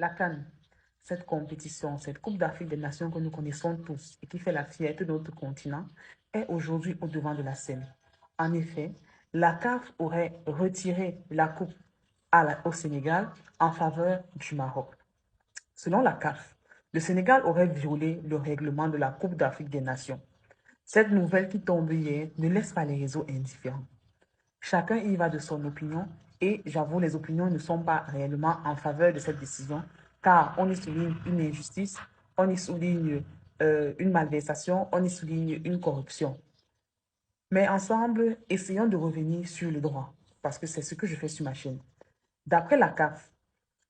La CAN, cette compétition, cette Coupe d'Afrique des Nations que nous connaissons tous et qui fait la fierté de notre continent, est aujourd'hui au devant de la scène. En effet, la CAF aurait retiré la Coupe au Sénégal en faveur du Maroc. Selon la CAF, le Sénégal aurait violé le règlement de la Coupe d'Afrique des Nations. Cette nouvelle qui tombe hier ne laisse pas les réseaux indifférents. Chacun y va de son opinion et j'avoue, les opinions ne sont pas réellement en faveur de cette décision car on y souligne une injustice, on y souligne une malversation, on y souligne une corruption. Mais ensemble, essayons de revenir sur le droit parce que c'est ce que je fais sur ma chaîne. D'après la CAF,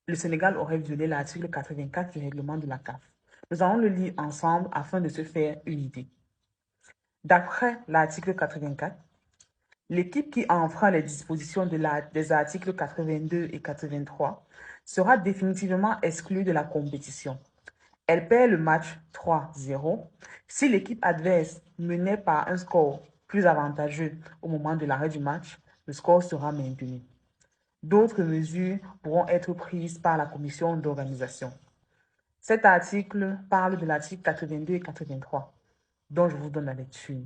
le Sénégal aurait violé l'article 84 du règlement de la CAF. Nous allons le lire ensemble afin de se faire une idée. D'après l'article 84, l'équipe qui enfreint les dispositions des articles 82 et 83 sera définitivement exclue de la compétition. Elle perd le match 3-0. Si l'équipe adverse menait par un score plus avantageux au moment de l'arrêt du match, le score sera maintenu. D'autres mesures pourront être prises par la commission d'organisation. Cet article parle de l'article 82 et 83, dont je vous donne la lecture.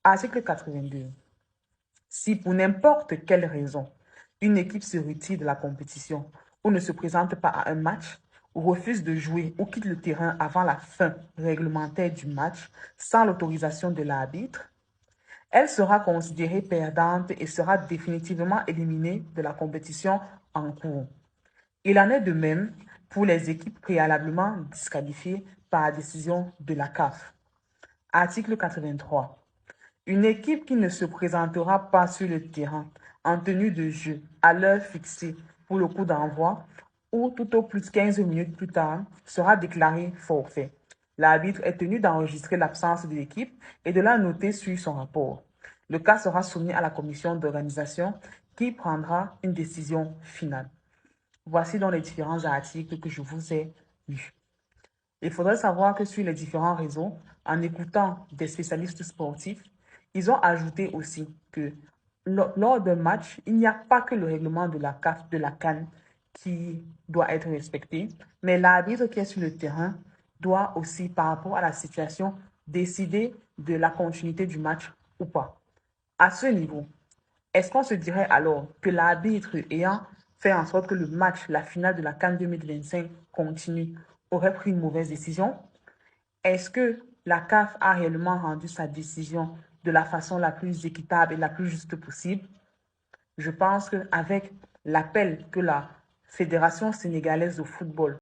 Article 82. Si pour n'importe quelle raison, une équipe se retire de la compétition ou ne se présente pas à un match, ou refuse de jouer ou quitte le terrain avant la fin réglementaire du match sans l'autorisation de l'arbitre, elle sera considérée perdante et sera définitivement éliminée de la compétition en cours. Il en est de même pour les équipes préalablement disqualifiées par décision de la CAF. Article 83. Une équipe qui ne se présentera pas sur le terrain en tenue de jeu à l'heure fixée pour le coup d'envoi ou tout au plus 15 minutes plus tard sera déclarée forfait. L'arbitre est tenu d'enregistrer l'absence de l'équipe et de la noter sur son rapport. Le cas sera soumis à la commission d'organisation qui prendra une décision finale. Voici donc les différents articles que je vous ai lus. Il faudrait savoir que sur les différents réseaux, en écoutant des spécialistes sportifs, ils ont ajouté aussi que lors d'un match, il n'y a pas que le règlement de la CAF, de la CAN qui doit être respecté, mais l'arbitre qui est sur le terrain doit aussi, par rapport à la situation, décider de la continuité du match ou pas. À ce niveau, est-ce qu'on se dirait alors que l'arbitre ayant fait en sorte que le match, la finale de la CAN 2025 continue, aurait pris une mauvaise décision? Est-ce que la CAF a réellement rendu sa décision de la façon la plus équitable et la plus juste possible? Je pense qu'avec l'appel que la Fédération sénégalaise de football